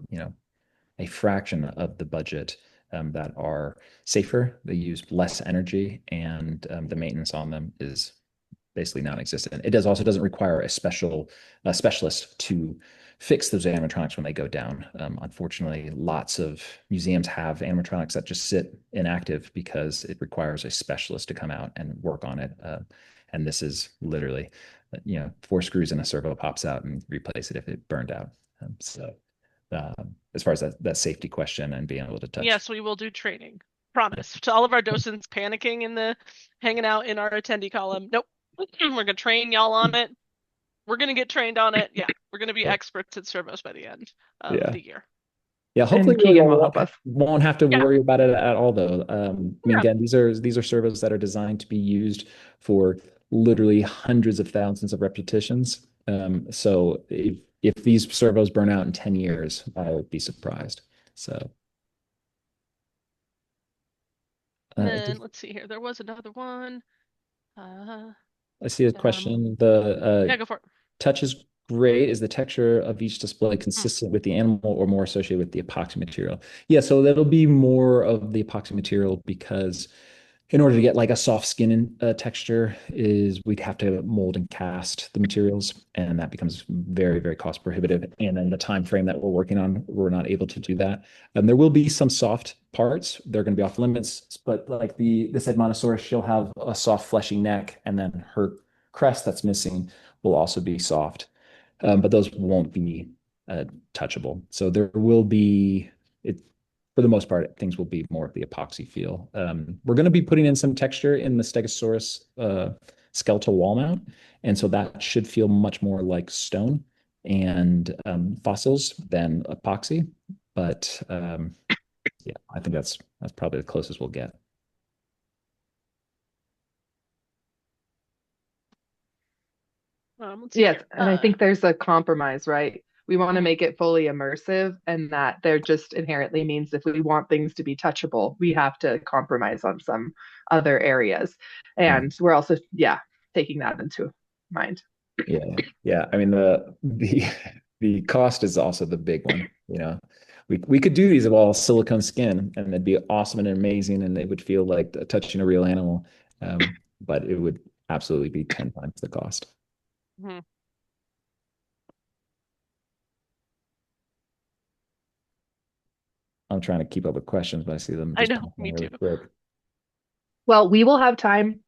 a fraction of the budget, that are safer. They use less energy, and the maintenance on them is basically non-existent. It doesn't require a specialist to fix those animatronics when they go down. Unfortunately, lots of museums have animatronics that just sit inactive because it requires a specialist to come out and work on it. And this is literally, four screws and a servo pops out and replace it if it burned out. As far as that safety question and being able to touch. Yes, we will do training. Promise. To all of our docents panicking in the hanging out in our attendee column. Nope. We're gonna train y'all on it. We're gonna get trained on it. Yeah, we're gonna be Yeah. experts at servos by the end of Yeah. the year. Yeah, hopefully And we Keegan will help us. won't have to Yeah, worry about it at all though. I mean, yeah. again, these are servos that are designed to be used for literally hundreds of thousands of repetitions. So if these servos burn out in 10 years, I would be surprised. So And uh, then let's see here. There was another one. Uh, I see a um, question. The yeah, go for it. touch is great. Is the texture of each display Mm. consistent with the animal or more associated with the epoxy material? Yeah, so that'll be more of the epoxy material because in order to get like a soft skin texture is we'd have to mold and cast the materials, and that becomes very, very cost prohibitive. And then the time frame that we're working on, we're not able to do that. There will be some soft parts. They're going to be off limits, but like this Edmontosaurus, she'll have a soft fleshy neck, and then her crest that's missing will also be soft. But those won't be uh, touchable. So there will be it for the most part, things will be more of the epoxy feel. We're going to be putting in some texture in the Stegosaurus skeletal wall mount, and so that should feel much more like stone and fossils than epoxy. But yeah, I think that's probably the closest we'll get. Let's see Yes, here. and I think there's a compromise, right? We want to Mhm. make it fully immersive, and that there just inherently means if we want things to be touchable, we have to compromise on some other areas. Right. And we're also, yeah, taking that into mind. Yeah. Yeah. I mean, the the cost is also the big one. We could do these of all silicone skin and it'd be awesome and amazing and it would feel like touching a real animal. But it would absolutely be 10 times the cost. Mhm. I'm trying to keep up with questions, but I see them I just know, popping in me too. really quick. Well, we will have time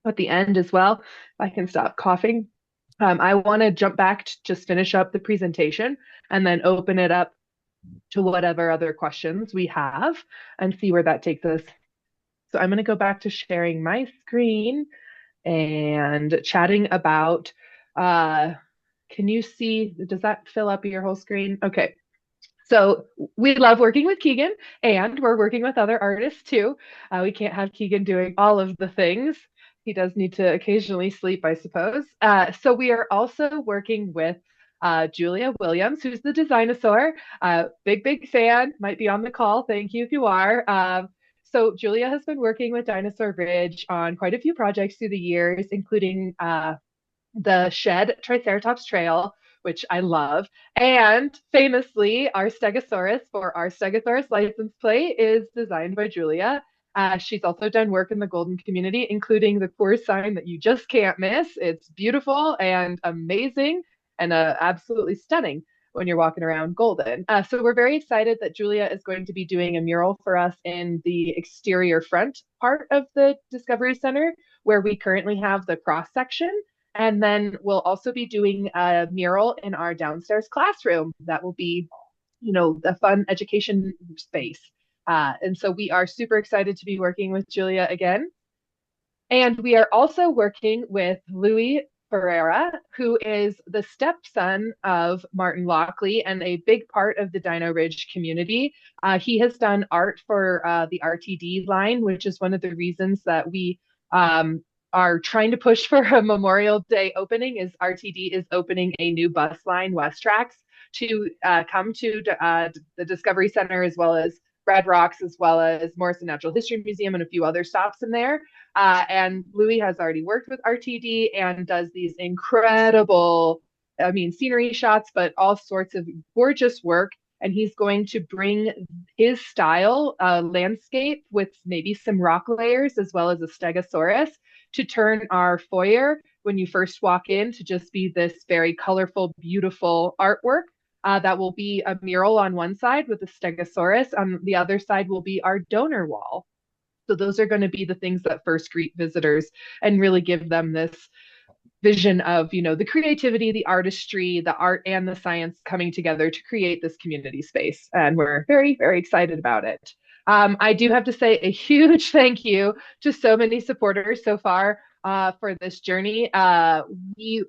at the end as well. If I can stop coughing. I want to jump back to just finish up the presentation and then open it up to whatever other questions we have and see where that takes us. So I'm going to go back to sharing my screen and chatting about, uh, can you see, does that fill up your whole screen? Okay. So we love working with Keegan, and we're working with other artists too. We can't have Keegan doing all of the things. He does need to occasionally sleep, I suppose. So we are also working with Julia Williams, who's the Designosaur. Big fan. Might be on the call. Thank you if you are. So Julia has been working with Dinosaur Ridge on quite a few projects through the years, including the Shed Triceratops Trail, which I love. And famously, our Stegosaurus for our Stegosaurus license plate is designed by Julia. She's also done work in the golden community, including the course sign that you just can't miss. It's beautiful and amazing and absolutely stunning when you're walking around golden. So we're very excited that Julia is going to be doing a mural for us in the exterior front part of the Discovery Center, where we currently have the cross section. And then we'll also be doing a mural in our downstairs classroom that will be, a fun education space. And so we are super excited to be working with Julia again. And we are also working with Louis Ferreira, who is the stepson of Martin Lockley and a big part of the Dino Ridge community. He has done art for the RTD line, which is one of the reasons that we are trying to push for a Memorial Day opening. Is RTD is opening a new bus line, West Tracks, to come to the Discovery Center as well as Red Rocks, as well as Morrison Natural History Museum and a few other stops in there. And Louis has already worked with RTD and does these incredible, I mean, scenery shots, but all sorts of gorgeous work. And he's going to bring his style landscape with maybe some rock layers as well as a stegosaurus to turn our foyer when you first walk in to just be this very colorful, beautiful artwork. That will be a mural on one side with a stegosaurus. On the other side will be our donor wall. So those are going to be the things that first greet visitors and really give them this vision of, the creativity, the artistry, the art and the science coming together to create this community space. And we're very, very excited about it. I do have to say a huge thank you to so many supporters so far for this journey. We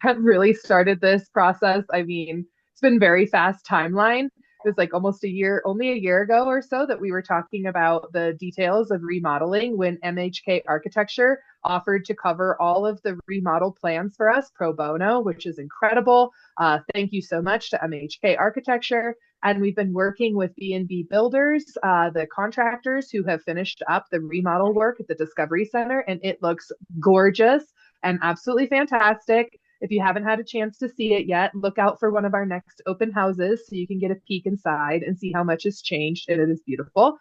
have really started this process. I mean, it's been very fast timeline. It was like almost a year, only a year ago or so, that we were talking about the details of remodeling when MHK Architecture offered to cover all of the remodel plans for us pro bono, which is incredible. Thank you so much to MHK Architecture. And we've been working with B&B Builders, the contractors who have finished up the remodel work at the Discovery Center, and it looks gorgeous and absolutely fantastic. If you haven't had a chance to see it yet, look out for one of our next open houses so you can get a peek inside and see how much has changed. And it is beautiful.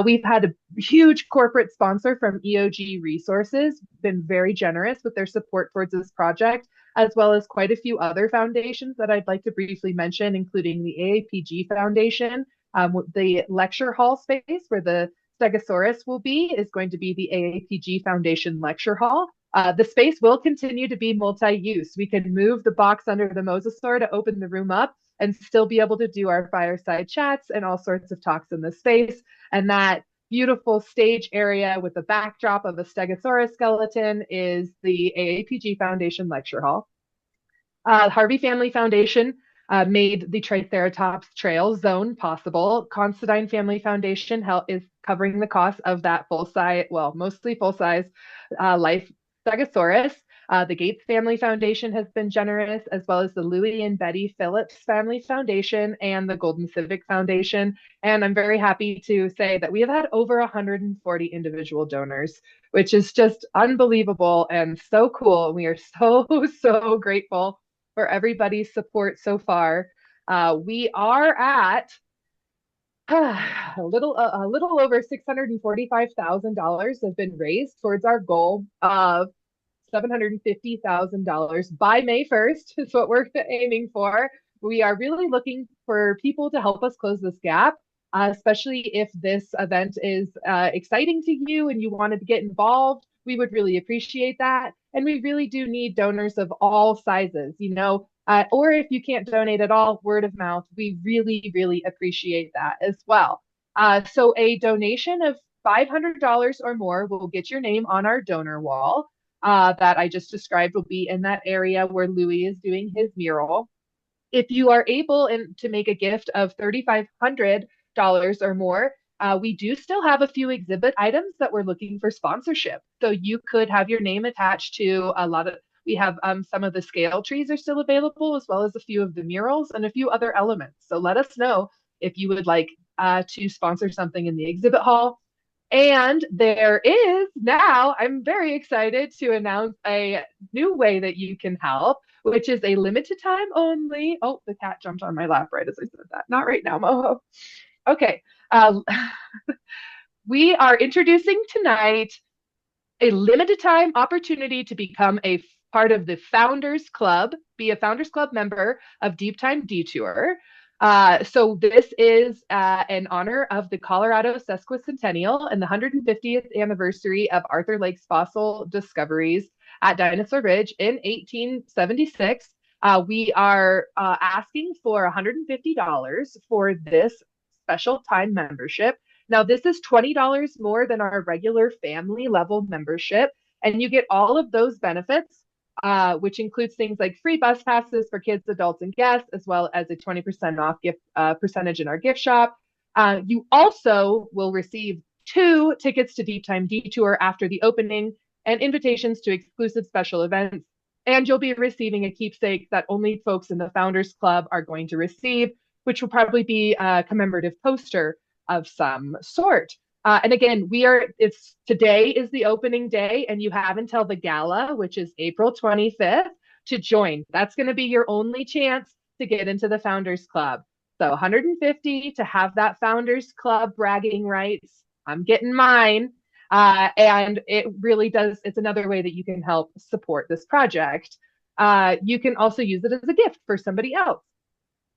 We've had a huge corporate sponsor from EOG Resources, been very generous with their support towards this project, as well as quite a few other foundations that I'd like to briefly mention, including the AAPG Foundation. The lecture hall space where the Stegosaurus will be is going to be the AAPG Foundation Lecture Hall. The space will continue to be multi-use. We can move the box under the mosasaur to open the room up and still be able to do our fireside chats and all sorts of talks in the space. And that beautiful stage area with the backdrop of a Stegosaurus skeleton is the AAPG Foundation Lecture Hall. Harvey Family Foundation made the Triceratops Trail Zone possible. Considine Family Foundation is covering the cost of that full size, well, mostly full size life Stegosaurus. The Gates Family Foundation has been generous, as well as the Louis and Betty Phillips Family Foundation and the Golden Civic Foundation. And I'm very happy to say that we have had over 140 individual donors, which is just unbelievable and so cool. We are so, so grateful for everybody's support so far. We are at a little over $645,000 have been raised towards our goal of $750,000 by May 1st is what we're aiming for. We are really looking for people to help us close this gap, especially if this event is exciting to you and you wanted to get involved. We would really appreciate that. And we really do need donors of all sizes, or if you can't donate at all, word of mouth. We really, really appreciate that as well. So a donation of $500 or more will get your name on our donor wall that I just described will be in that area where Louis is doing his mural. If you are able to make a gift of $3,500 or more, we do still have a few exhibit items that we're looking for sponsorship. So you could have your name attached to a lot of. We have some of the scale trees are still available, as well as a few of the murals and a few other elements. So let us know if you would like to sponsor something in the exhibit hall. And there is now, I'm very excited to announce a new way that you can help, which is a limited time only. Oh, the cat jumped on my lap right as I said that. Not right now, Moho. Okay. Uh, we are introducing tonight a limited time opportunity to become a part of the Founders Club, be a Founders Club member of Deep Time Detour. So this is in honor of the Colorado Sesquicentennial and the 150th anniversary of Arthur Lake's fossil discoveries at Dinosaur Ridge in 1876. We are asking for $150 for this special time membership. Now, this is $20 more than our regular family level membership, and you get all of those benefits, which includes things like free bus passes for kids, adults, and guests, as well as a 20% off gift percentage in our gift shop. You also will receive 2 tickets to Deep Time Detour after the opening and invitations to exclusive special events. And you'll be receiving a keepsake that only folks in the Founders Club are going to receive, which will probably be a commemorative poster of some sort. And again, it's today is the opening day, and you have until the gala, which is April 25th, to join. That's going to be your only chance to get into the Founders Club. So 150 to have that Founders Club bragging rights. I'm getting mine. And it really does, it's another way that you can help support this project. You can also use it as a gift for somebody else.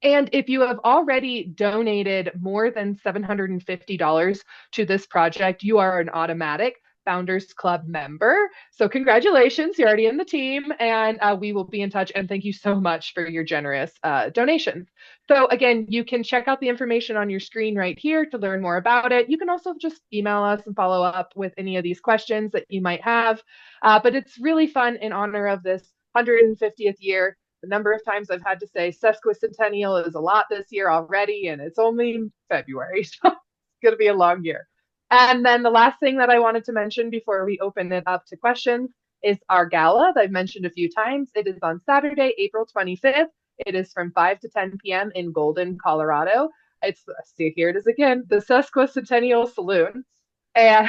And if you have already donated more than $750 to this project, you are an automatic Founders Club member. So, congratulations, you're already in the team, and we will be in touch. And thank you so much for your generous donations. So, again, you can check out the information on your screen right here to learn more about it. You can also just email us and follow up with any of these questions that you might have. But it's really fun in honor of this 150th year. The number of times I've had to say sesquicentennial is a lot this year already, and it's only February, so it's going to be a long year. And then the last thing that I wanted to mention before we open it up to questions is our gala that I've mentioned a few times. It is on Saturday, April 25th. It is from 5 to 10 p.m. in Golden, Colorado. See, here it is again, the Sesquicentennial Saloon, and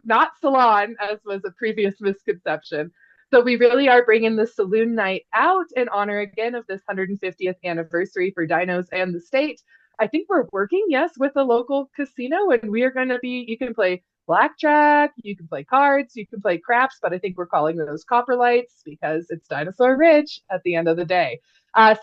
not salon, as was a previous misconception. So we really are bringing the saloon night out in honor again of this 150th anniversary for dinos and the state. I think we're working, yes, with a local casino, and we are going to be, you can play blackjack, you can play cards, you can play craps, but I think we're calling those copper lights because it's Dinosaur Ridge at the end of the day.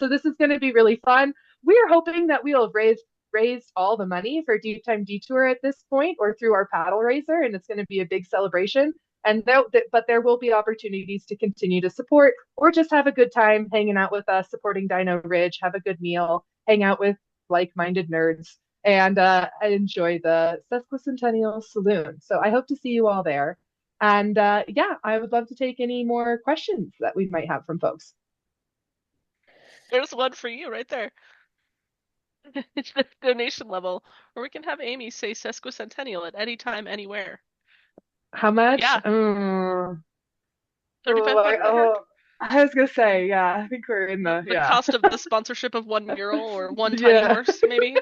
So this is going to be really fun. We're hoping that we'll have raised all the money for Deep Time Detour at this point or through our paddle raiser, and it's going to be a big celebration. But there will be opportunities to continue to support or just have a good time hanging out with us, supporting Dino Ridge, have a good meal, hang out with like-minded nerds, and enjoy the Sesquicentennial Saloon. So I hope to see you all there. And yeah, I would love to take any more questions that we might have from folks. There's one for you right there. It's the donation level, or we can have Amy say sesquicentennial at any time, anywhere. How much? Yeah. Oh, 3,500 mark. I was gonna say, yeah, I think we're in the The yeah. cost of the sponsorship of one mural or one tiny Yeah. horse, maybe.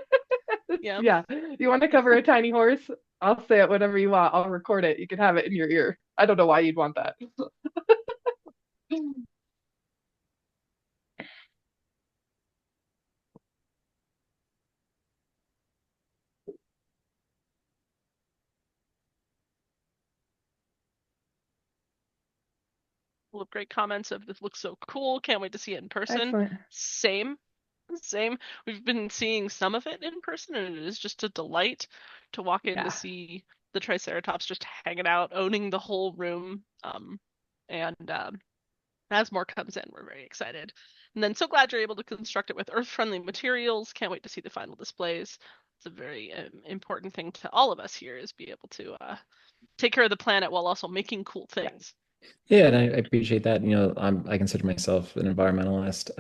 Yeah. Yeah. You want to cover a tiny horse? I'll say it whatever you want. I'll record it. You can have it in your ear. I don't know why you'd want that. Full of great comments of this looks so cool. Can't wait to see it in person. Excellent. Same, same. We've been seeing some of it in person, and it is just a delight to walk in to Yeah. see the Triceratops just hanging out, owning the whole room. And as more comes in, we're very excited. And then so glad you're able to construct it with earth-friendly materials. Can't wait to see the final displays. It's a very important thing to all of us here is be able to take care of the planet while also making cool things. Yeah, and I appreciate that. I consider myself an environmentalist,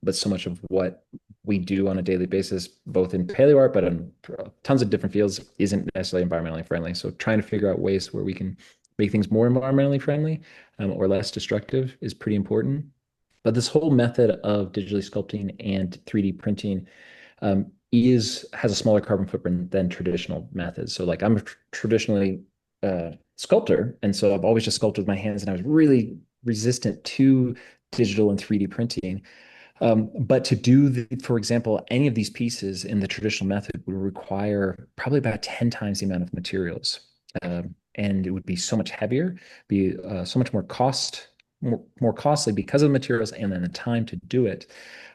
but so much of what we do on a daily basis, both in paleo art, but in tons of different fields, isn't necessarily environmentally friendly. So trying to figure out ways where we can make things more environmentally friendly, or less destructive is pretty important. But this whole method of digitally sculpting and 3D printing is has a smaller carbon footprint than traditional methods. So like I'm a traditionally sculptor, and so I've always just sculpted with my hands, and I was really resistant to digital and 3D printing. But to do, for example, any of these pieces in the traditional method would require probably about 10 times the amount of materials. And it would be so much heavier, be so much more costly because of the materials and then the time to do it.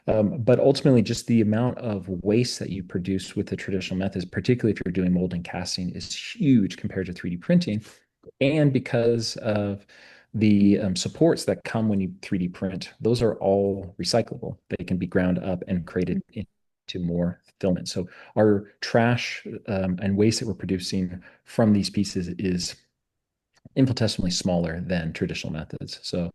But ultimately, just the amount of waste that you produce with the traditional methods, particularly if you're doing mold and casting, is huge compared to 3D printing. And because of the supports that come when you 3D print, those are all recyclable. They can be ground up and created into more filament. So our trash and waste that we're producing from these pieces is infinitesimally smaller than traditional methods. So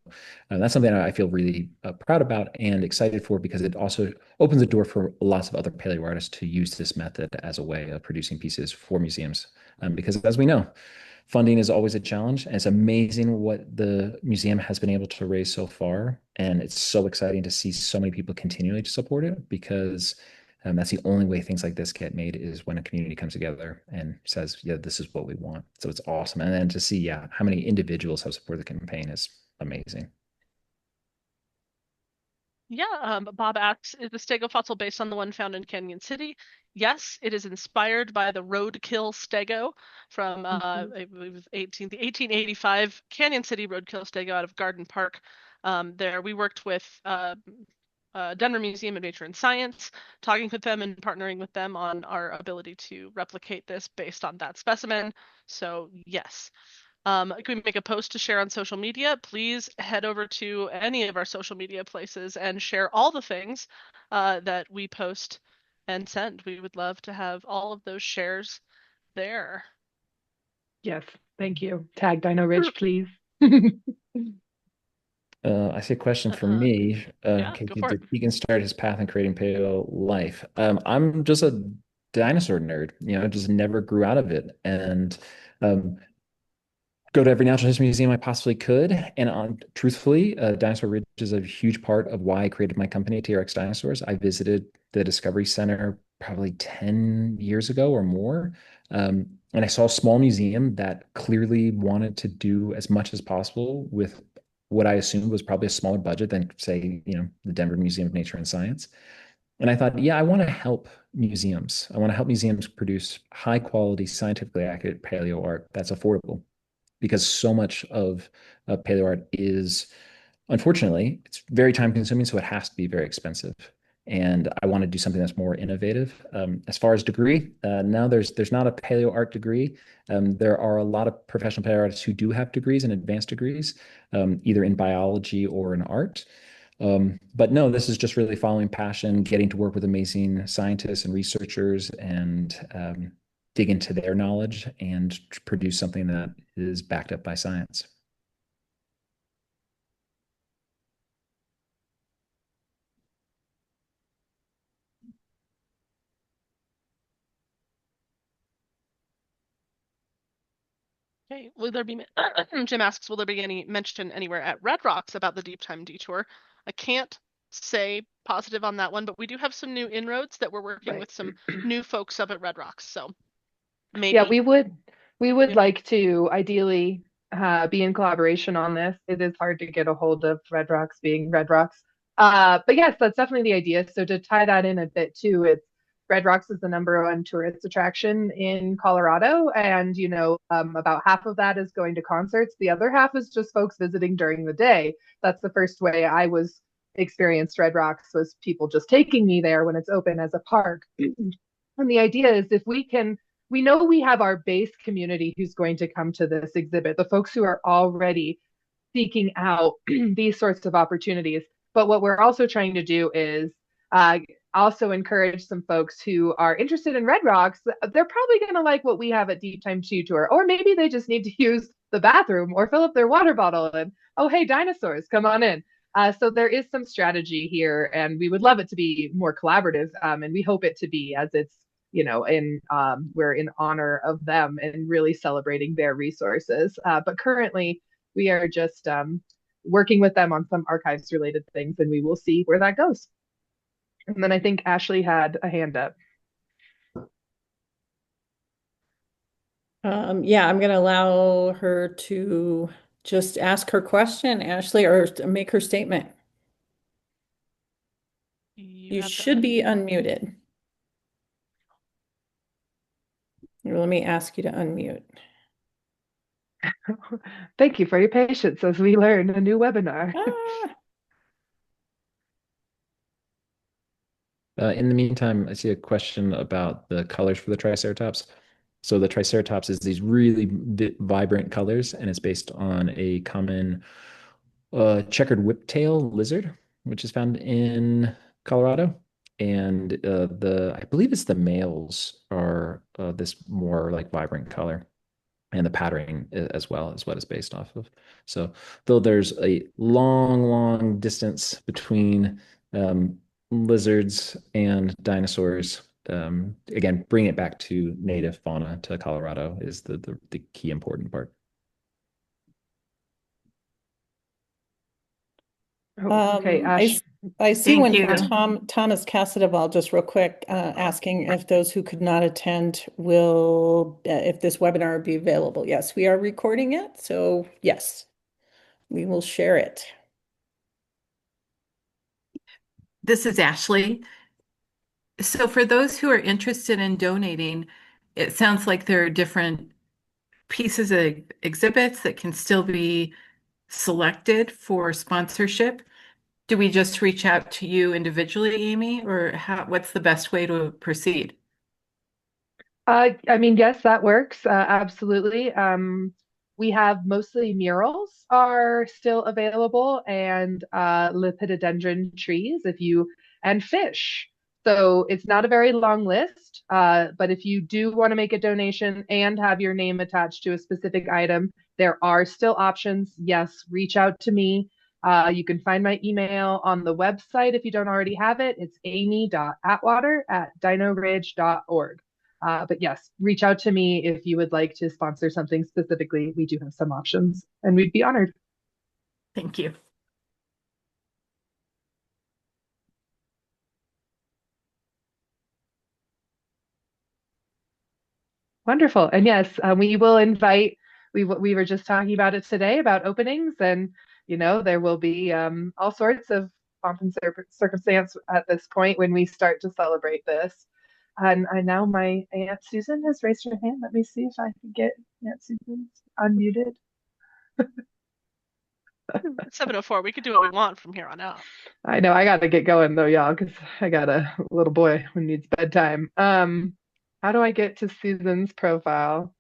that's something I feel really proud about and excited for because it also opens the door for lots of other paleo artists to use this method as a way of producing pieces for museums. Because as we know, funding is always a challenge, and it's amazing what the museum has been able to raise so far. And it's so exciting to see so many people continually to support it because that's the only way things like this get made is when a community comes together and says, yeah, this is what we want. So it's awesome. And then to see, yeah, how many individuals have supported the campaign is amazing. Yeah, Bob asks, is the Stego fossil based on the one found in Canyon City? Yes, it is inspired by the roadkill Stego from Mhm. I believe it was the 1885 Canyon City roadkill Stego out of Garden Park. There we worked with Denver Museum of Nature and Science, talking with them and partnering with them on our ability to replicate this based on that specimen. So yes. Can we make a post to share on social media? Please head over to any of our social media places and share all the things that we post and send. We would love to have all of those shares there. Yes, thank you. Tag Dino Ridge, please. I see a question for Uh, me. yeah, go Casey, for it. did Keegan start his path in creating paleo life? I'm just a dinosaur nerd, just never grew out of it. And um, go to every natural history museum I possibly could. And truthfully, Dinosaur Ridge is a huge part of why I created my company, TRX Dinosaurs. I visited the Discovery Center probably 10 years ago or more. And I saw a small museum that clearly wanted to do as much as possible with what I assumed was probably a smaller budget than, say, the Denver Museum of Nature and Science. And I thought, yeah, I want to help museums. I want to help museums produce high quality, scientifically accurate paleo art that's affordable because so much of paleo art is, unfortunately, it's very time consuming, so it has to be very expensive. And I want to do something that's more innovative. As far as degree, no, there's not a paleo art degree. There are a lot of professional paleo artists who do have degrees and advanced degrees, either in biology or in art. But no, this is just really following passion, getting to work with amazing scientists and researchers and dig into their knowledge and produce something that is backed up by science. Okay. Will there be, Jim asks, will there be any mention anywhere at Red Rocks about the Deep Time Detour? I can't say positive on that one, but we do have some new inroads that we're working Right. with some new folks up at Red Rocks. So Yeah, maybe. we would Yeah. like to ideally be in collaboration on this. It is hard to get a hold of Red Rocks being Red Rocks. But yes, that's definitely the idea. So to tie that in a bit too, it's Red Rocks is the number one tourist attraction in Colorado, and about half of that is going to concerts. The other half is just folks visiting during the day. That's the first way I was experienced Red Rocks, was people just taking me there when it's open as a park. And the idea is, if we know we have our base community who's going to come to this exhibit, the folks who are already seeking out these sorts of opportunities. But what we're also trying to do is uh, also encourage some folks who are interested in Red Rocks. They're probably going to like what we have at Deep Time Detour, or maybe they just need to use the bathroom or fill up their water bottle and, oh, hey, dinosaurs, come on in. So there is some strategy here, and we would love it to be more collaborative, and we hope it to be, as it's in we're in honor of them and really celebrating their resources. But currently, we are just working with them on some archives related things, and we will see where that goes. And then I think Ashley had a hand up. Yeah, I'm going to allow her to just ask her question, Ashley, or make her statement. You You have to should be unmute. unmuted. Let me ask you to unmute. Thank you for your patience as we learn a new webinar. Ah, In the meantime, I see a question about the colors for the Triceratops. So the Triceratops is these really vibrant colors, and it's based on a common checkered whiptail lizard, which is found in Colorado. And I believe it's the males are this more like vibrant color, and the patterning as well is what it's based off of. So though there's a long, long distance between lizards and dinosaurs, again, bring it back to native fauna to Colorado is the key important part. Okay, Ash. I see Thank when you. Thomas Cassadeval, just real quick, asking if those who could not attend will, if this webinar will be available. Yes, we are recording it, so yes, we will share it. This is Ashley. So for those who are interested in donating, it sounds like there are different pieces of exhibits that can still be selected for sponsorship. Do we just reach out to you individually, Amy, or what's the best way to proceed? I mean, yes, that works. Absolutely. We have mostly murals are still available, and lepidodendron trees and fish. So it's not a very long list, but if you do want to make a donation and have your name attached to a specific item, there are still options. Yes, reach out to me. You can find my email on the website if you don't already have it. It's amy.atwater@dinoridge.org. But yes, reach out to me if you would like to sponsor something specifically. We do have some options, and we'd be honored. Thank you. Wonderful. And yes, we will invite. We were just talking about it today about openings, and there will be all sorts of pomp and circumstance at this point when we start to celebrate this. And I now my Aunt Susan has raised her hand. Let me see if I can get Aunt Susan unmuted. 7:04. We could do what we want from here on out. I know I got to get going though, y'all, because I got a little boy who needs bedtime. How do I get to Susan's profile?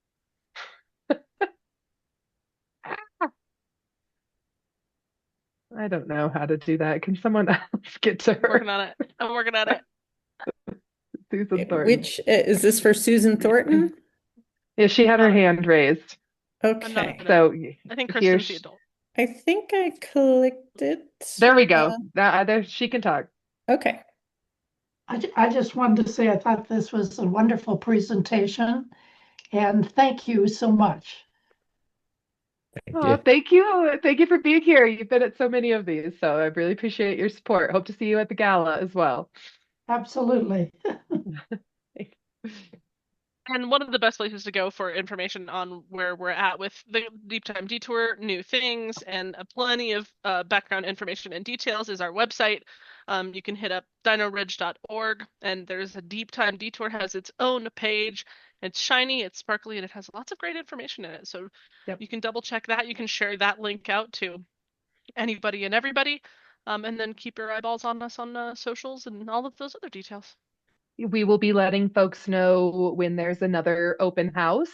I don't know how to do that. Can someone else get to I'm working her? on it. I'm working on it. Susan Thornton. Which is this for Susan Thornton? Yeah, she had her Not- hand raised. I'm not Okay. an So adult. I think here, Kristen's the adult. I think I clicked it. there we go. There, she can talk. Okay. I just wanted to say I thought this was a wonderful presentation, and thank you so much. Thank Oh, you. thank you. Thank you for being here. You've been at so many of these, so I really appreciate your support. Hope to see you at the gala as well. Absolutely. And one of the best places to go for information on where we're at with the Deep Time Detour, new things, and plenty of background information and details is our website. You can hit up dinoridge.org, and there's a Deep Time Detour has its own page. It's shiny, it's sparkly, and it has lots of great information in it. So Yep. you can double check that. You can share that link out to anybody and everybody, and then keep your eyeballs on us on socials and all of those other details. We will be letting folks know when there's another open house,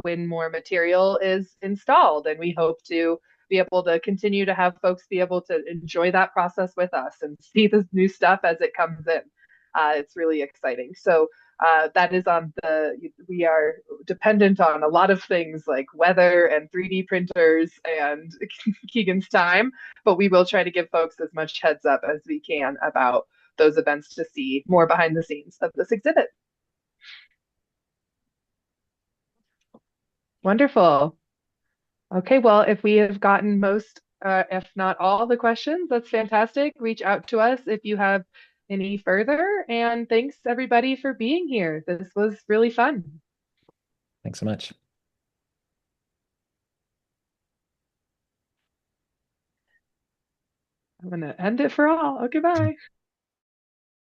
when more material is installed, and we hope to be able to continue to have folks be able to enjoy that process with us and see the new stuff as it comes in. It's really exciting. So that is on we are dependent on a lot of things like weather and 3D printers and Keegan's time, but we will try to give folks as much heads up as we can about those events to see more behind the scenes of this exhibit. Wonderful. Okay, well, if we have gotten most, if not all the questions, that's fantastic. Reach out to us if you have any further. And thanks everybody for being here. This was really fun. Thanks so much. I'm going to end it for all. Okay, bye.